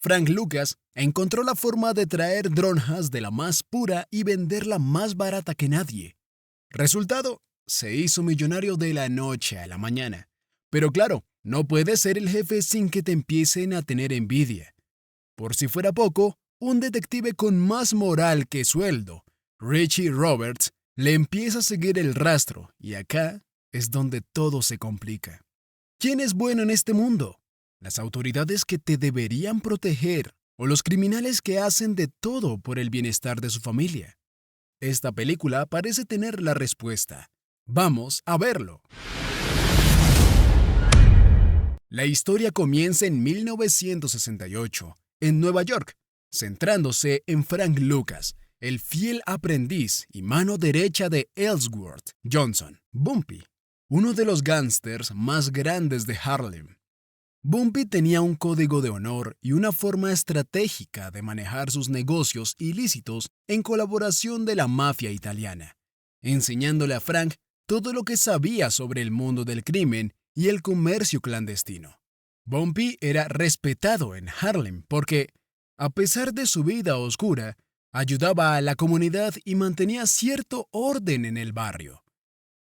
Frank Lucas encontró la forma de traer dronjas de la más pura y venderla más barata que nadie. Resultado, se hizo millonario de la noche a la mañana. Pero claro, no puedes ser el jefe sin que te empiecen a tener envidia. Por si fuera poco, un detective con más moral que sueldo, Richie Roberts, le empieza a seguir el rastro y acá es donde todo se complica. ¿Quién es bueno en este mundo? ¿Las autoridades que te deberían proteger o los criminales que hacen de todo por el bienestar de su familia? Esta película parece tener la respuesta. Vamos a verlo. La historia comienza en 1968, en Nueva York, centrándose en Frank Lucas, el fiel aprendiz y mano derecha de Ellsworth Johnson, Bumpy, uno de los gángsters más grandes de Harlem. Bumpy tenía un código de honor y una forma estratégica de manejar sus negocios ilícitos en colaboración de la mafia italiana, enseñándole a Frank todo lo que sabía sobre el mundo del crimen y el comercio clandestino. Bumpy era respetado en Harlem porque, a pesar de su vida oscura, ayudaba a la comunidad y mantenía cierto orden en el barrio.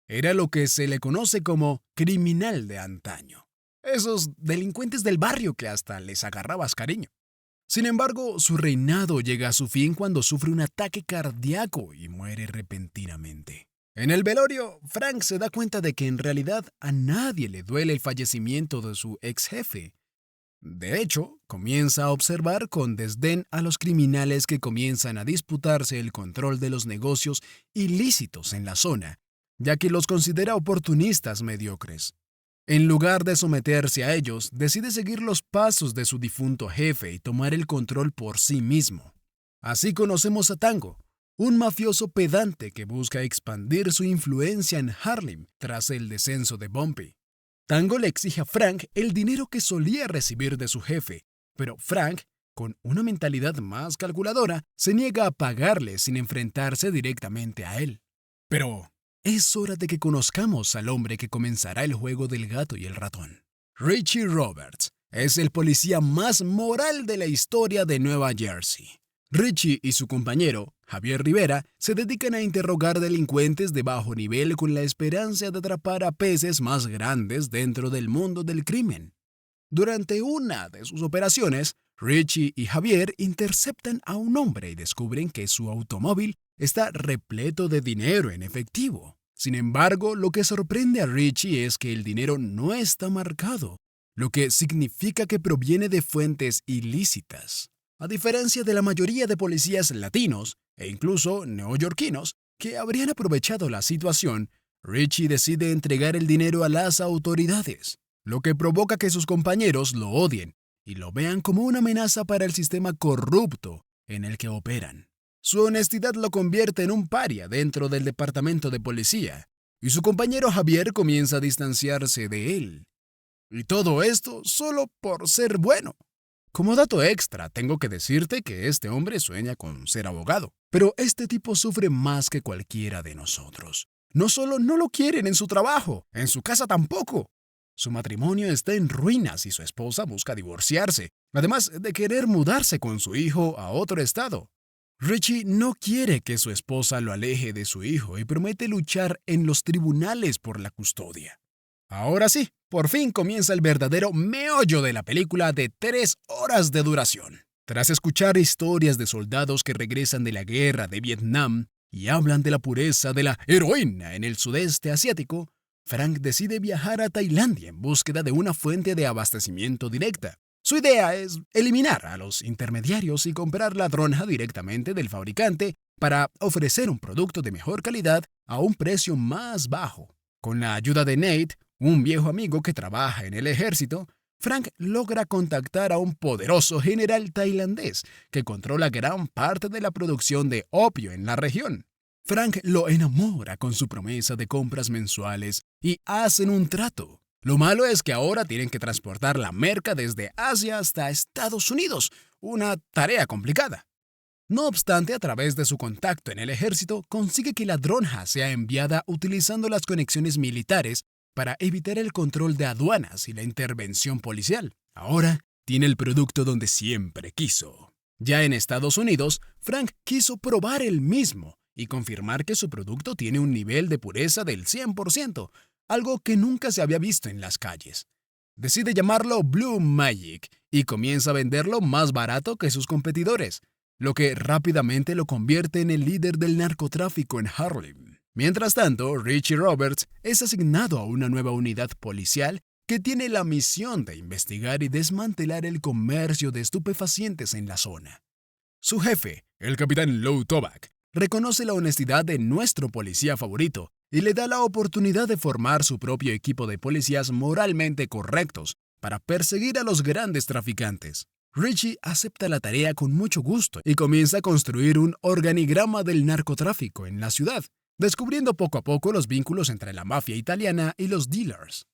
Era lo que se le conoce como criminal de antaño. Esos delincuentes del barrio que hasta les agarrabas cariño. Sin embargo, su reinado llega a su fin cuando sufre un ataque cardíaco y muere repentinamente. En el velorio, Frank se da cuenta de que en realidad a nadie le duele el fallecimiento de su ex jefe. De hecho, comienza a observar con desdén a los criminales que comienzan a disputarse el control de los negocios ilícitos en la zona, ya que los considera oportunistas mediocres. En lugar de someterse a ellos, decide seguir los pasos de su difunto jefe y tomar el control por sí mismo. Así conocemos a Tango, un mafioso pedante que busca expandir su influencia en Harlem tras el descenso de Bumpy. Tango le exige a Frank el dinero que solía recibir de su jefe, pero Frank, con una mentalidad más calculadora, se niega a pagarle sin enfrentarse directamente a él. Pero es hora de que conozcamos al hombre que comenzará el juego del gato y el ratón. Richie Roberts es el policía más moral de la historia de Nueva Jersey. Richie y su compañero, Javier Rivera, se dedican a interrogar delincuentes de bajo nivel con la esperanza de atrapar a peces más grandes dentro del mundo del crimen. Durante una de sus operaciones, Richie y Javier interceptan a un hombre y descubren que su automóvil está repleto de dinero en efectivo. Sin embargo, lo que sorprende a Richie es que el dinero no está marcado, lo que significa que proviene de fuentes ilícitas. A diferencia de la mayoría de policías latinos, e incluso neoyorquinos, que habrían aprovechado la situación, Richie decide entregar el dinero a las autoridades, lo que provoca que sus compañeros lo odien y lo vean como una amenaza para el sistema corrupto en el que operan. Su honestidad lo convierte en un paria dentro del departamento de policía, y su compañero Javier comienza a distanciarse de él. Y todo esto solo por ser bueno. Como dato extra, tengo que decirte que este hombre sueña con ser abogado, pero este tipo sufre más que cualquiera de nosotros. No solo no lo quieren en su trabajo, en su casa tampoco. Su matrimonio está en ruinas y su esposa busca divorciarse, además de querer mudarse con su hijo a otro estado. Richie no quiere que su esposa lo aleje de su hijo y promete luchar en los tribunales por la custodia. Ahora sí, por fin comienza el verdadero meollo de la película de 3 horas de duración. Tras escuchar historias de soldados que regresan de la guerra de Vietnam y hablan de la pureza de la heroína en el sudeste asiático, Frank decide viajar a Tailandia en búsqueda de una fuente de abastecimiento directa. Su idea es eliminar a los intermediarios y comprar la dronja directamente del fabricante para ofrecer un producto de mejor calidad a un precio más bajo. Con la ayuda de Nate, un viejo amigo que trabaja en el ejército, Frank logra contactar a un poderoso general tailandés que controla gran parte de la producción de opio en la región. Frank lo enamora con su promesa de compras mensuales y hacen un trato. Lo malo es que ahora tienen que transportar la merca desde Asia hasta Estados Unidos, una tarea complicada. No obstante, a través de su contacto en el ejército, consigue que la dronja sea enviada utilizando las conexiones militares para evitar el control de aduanas y la intervención policial. Ahora, tiene el producto donde siempre quiso. Ya en Estados Unidos, Frank quiso probar el mismo y confirmar que su producto tiene un nivel de pureza del 100%, algo que nunca se había visto en las calles. Decide llamarlo Blue Magic y comienza a venderlo más barato que sus competidores, lo que rápidamente lo convierte en el líder del narcotráfico en Harlem. Mientras tanto, Richie Roberts es asignado a una nueva unidad policial que tiene la misión de investigar y desmantelar el comercio de estupefacientes en la zona. Su jefe, el capitán Lou Toback, reconoce la honestidad de nuestro policía favorito y le da la oportunidad de formar su propio equipo de policías moralmente correctos para perseguir a los grandes traficantes. Richie acepta la tarea con mucho gusto y comienza a construir un organigrama del narcotráfico en la ciudad, descubriendo poco a poco los vínculos entre la mafia italiana y los dealers.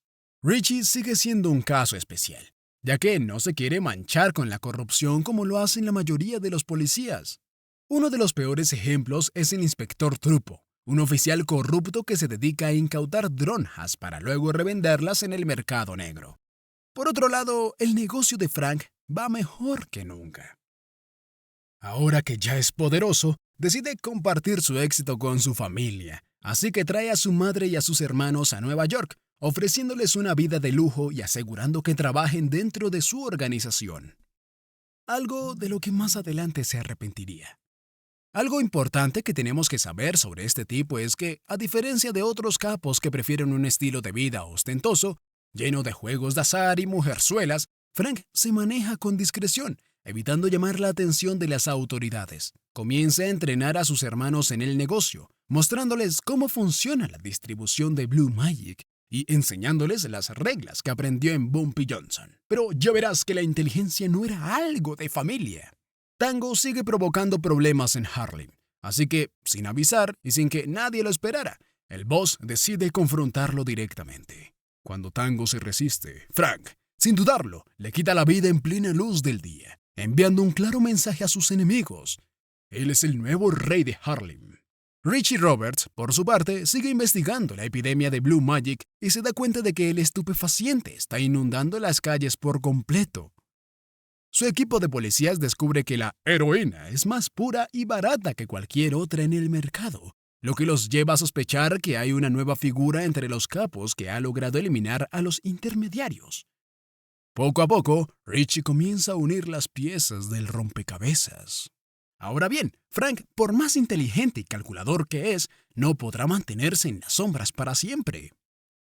Richie sigue siendo un caso especial, ya que no se quiere manchar con la corrupción como lo hacen la mayoría de los policías. Uno de los peores ejemplos es el inspector Trupo, un oficial corrupto que se dedica a incautar dronjas para luego revenderlas en el mercado negro. Por otro lado, el negocio de Frank va mejor que nunca. Ahora que ya es poderoso, decide compartir su éxito con su familia, así que trae a su madre y a sus hermanos a Nueva York, ofreciéndoles una vida de lujo y asegurando que trabajen dentro de su organización. Algo de lo que más adelante se arrepentiría. Algo importante que tenemos que saber sobre este tipo es que, a diferencia de otros capos que prefieren un estilo de vida ostentoso, lleno de juegos de azar y mujerzuelas, Frank se maneja con discreción, evitando llamar la atención de las autoridades. Comienza a entrenar a sus hermanos en el negocio, mostrándoles cómo funciona la distribución de Blue Magic y enseñándoles las reglas que aprendió en Bumpy Johnson. Pero ya verás que la inteligencia no era algo de familia. Tango sigue provocando problemas en Harlem, así que, sin avisar y sin que nadie lo esperara, el boss decide confrontarlo directamente. Cuando Tango se resiste, Frank, sin dudarlo, le quita la vida en plena luz del día, enviando un claro mensaje a sus enemigos. Él es el nuevo rey de Harlem. Richie Roberts, por su parte, sigue investigando la epidemia de Blue Magic y se da cuenta de que el estupefaciente está inundando las calles por completo. Su equipo de policías descubre que la heroína es más pura y barata que cualquier otra en el mercado, lo que los lleva a sospechar que hay una nueva figura entre los capos que ha logrado eliminar a los intermediarios. Poco a poco, Richie comienza a unir las piezas del rompecabezas. Ahora bien, Frank, por más inteligente y calculador que es, no podrá mantenerse en las sombras para siempre.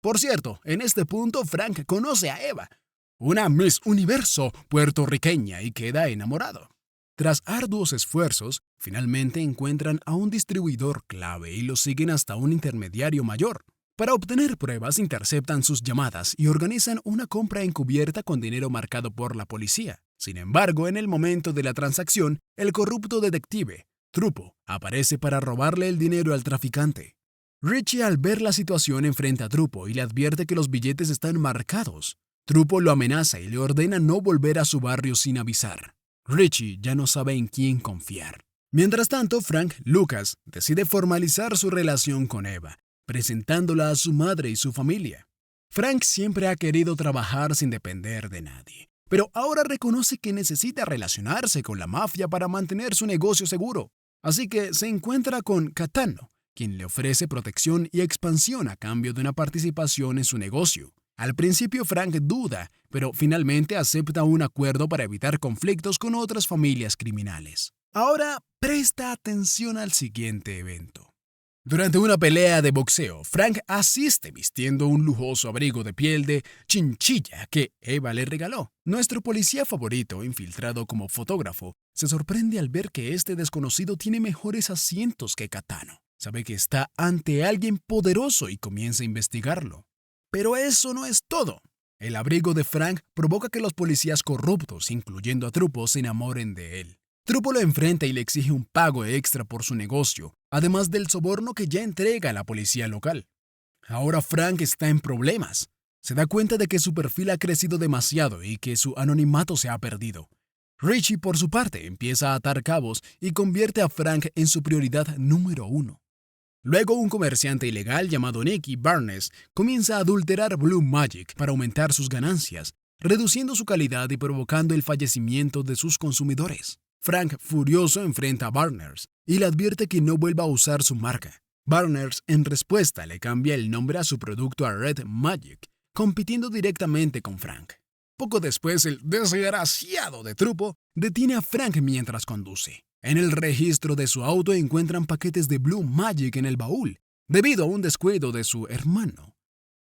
Por cierto, en este punto Frank conoce a Eva, una Miss Universo puertorriqueña, y queda enamorado. Tras arduos esfuerzos, finalmente encuentran a un distribuidor clave y lo siguen hasta un intermediario mayor. Para obtener pruebas, interceptan sus llamadas y organizan una compra encubierta con dinero marcado por la policía. Sin embargo, en el momento de la transacción, el corrupto detective, Trupo, aparece para robarle el dinero al traficante. Richie, al ver la situación, enfrenta a Trupo y le advierte que los billetes están marcados. Trupo lo amenaza y le ordena no volver a su barrio sin avisar. Richie ya no sabe en quién confiar. Mientras tanto, Frank Lucas decide formalizar su relación con Eva, presentándola a su madre y su familia. Frank siempre ha querido trabajar sin depender de nadie, pero ahora reconoce que necesita relacionarse con la mafia para mantener su negocio seguro. Así que se encuentra con Catano, quien le ofrece protección y expansión a cambio de una participación en su negocio. Al principio Frank duda, pero finalmente acepta un acuerdo para evitar conflictos con otras familias criminales. Ahora presta atención al siguiente evento. Durante una pelea de boxeo, Frank asiste vistiendo un lujoso abrigo de piel de chinchilla que Eva le regaló. Nuestro policía favorito, infiltrado como fotógrafo, se sorprende al ver que este desconocido tiene mejores asientos que Catano. Sabe que está ante alguien poderoso y comienza a investigarlo. Pero eso no es todo. El abrigo de Frank provoca que los policías corruptos, incluyendo a Trupo, se enamoren de él. Trupo lo enfrenta y le exige un pago extra por su negocio, además del soborno que ya entrega a la policía local. Ahora Frank está en problemas. Se da cuenta de que su perfil ha crecido demasiado y que su anonimato se ha perdido. Richie, por su parte, empieza a atar cabos y convierte a Frank en su prioridad número 1. Luego, un comerciante ilegal llamado Nicky Barnes comienza a adulterar Blue Magic para aumentar sus ganancias, reduciendo su calidad y provocando el fallecimiento de sus consumidores. Frank, furioso, enfrenta a Barnes y le advierte que no vuelva a usar su marca. Barnes, en respuesta, le cambia el nombre a su producto a Red Magic, compitiendo directamente con Frank. Poco después, el desgraciado de Trupo detiene a Frank mientras conduce. En el registro de su auto encuentran paquetes de Blue Magic en el baúl, debido a un descuido de su hermano.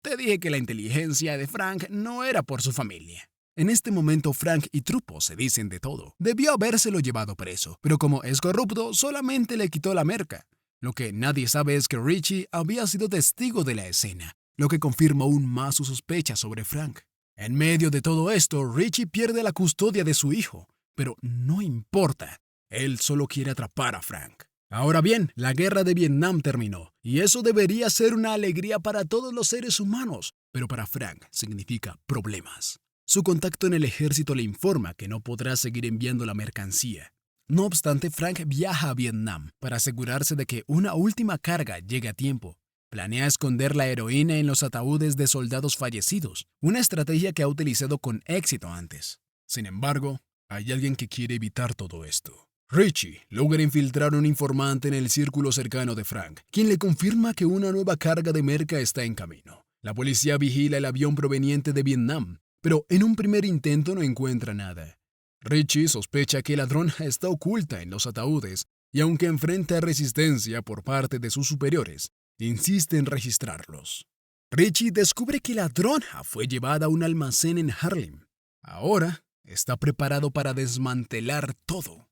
Te dije que la inteligencia de Frank no era por su familia. En este momento Frank y Trupo se dicen de todo. Debió habérselo llevado preso, pero como es corrupto, solamente le quitó la merca. Lo que nadie sabe es que Richie había sido testigo de la escena, lo que confirma aún más su sospecha sobre Frank. En medio de todo esto, Richie pierde la custodia de su hijo, pero no importa. Él solo quiere atrapar a Frank. Ahora bien, la guerra de Vietnam terminó, y eso debería ser una alegría para todos los seres humanos, pero para Frank significa problemas. Su contacto en el ejército le informa que no podrá seguir enviando la mercancía. No obstante, Frank viaja a Vietnam para asegurarse de que una última carga llegue a tiempo. Planea esconder la heroína en los ataúdes de soldados fallecidos, una estrategia que ha utilizado con éxito antes. Sin embargo, hay alguien que quiere evitar todo esto. Richie logra infiltrar a un informante en el círculo cercano de Frank, quien le confirma que una nueva carga de merca está en camino. La policía vigila el avión proveniente de Vietnam, pero en un primer intento no encuentra nada. Richie sospecha que el ladrón está oculta en los ataúdes y aunque enfrenta resistencia por parte de sus superiores, insiste en registrarlos. Richie descubre que la ladrona fue llevada a un almacén en Harlem. Ahora está preparado para desmantelar todo.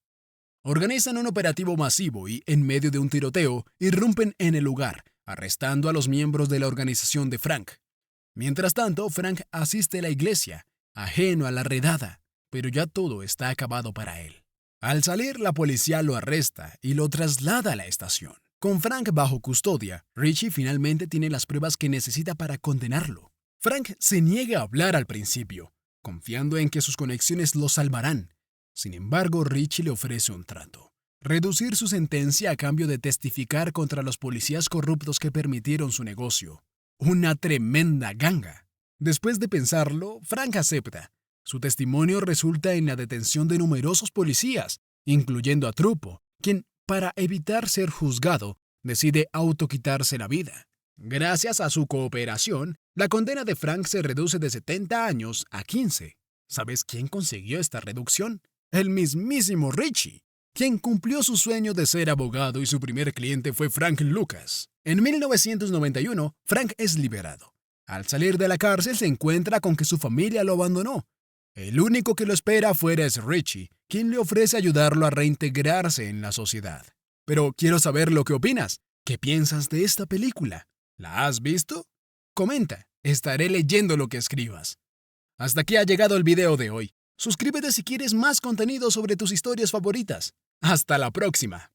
Organizan un operativo masivo y, en medio de un tiroteo, irrumpen en el lugar, arrestando a los miembros de la organización de Frank. Mientras tanto, Frank asiste a la iglesia, ajeno a la redada, pero ya todo está acabado para él. Al salir, la policía lo arresta y lo traslada a la estación. Con Frank bajo custodia, Richie finalmente tiene las pruebas que necesita para condenarlo. Frank se niega a hablar al principio, confiando en que sus conexiones lo salvarán. Sin embargo, Richie le ofrece un trato: reducir su sentencia a cambio de testificar contra los policías corruptos que permitieron su negocio. Una tremenda ganga. Después de pensarlo, Frank acepta. Su testimonio resulta en la detención de numerosos policías, incluyendo a Trupo, quien, para evitar ser juzgado, decide autoquitarse la vida. Gracias a su cooperación, la condena de Frank se reduce de 70 años a 15. ¿Sabes quién consiguió esta reducción? El mismísimo Richie, quien cumplió su sueño de ser abogado y su primer cliente fue Frank Lucas. En 1991, Frank es liberado. Al salir de la cárcel se encuentra con que su familia lo abandonó. El único que lo espera afuera es Richie, quien le ofrece ayudarlo a reintegrarse en la sociedad. Pero quiero saber lo que opinas. ¿Qué piensas de esta película? ¿La has visto? Comenta, estaré leyendo lo que escribas. Hasta aquí ha llegado el video de hoy. Suscríbete si quieres más contenido sobre tus historias favoritas. Hasta la próxima.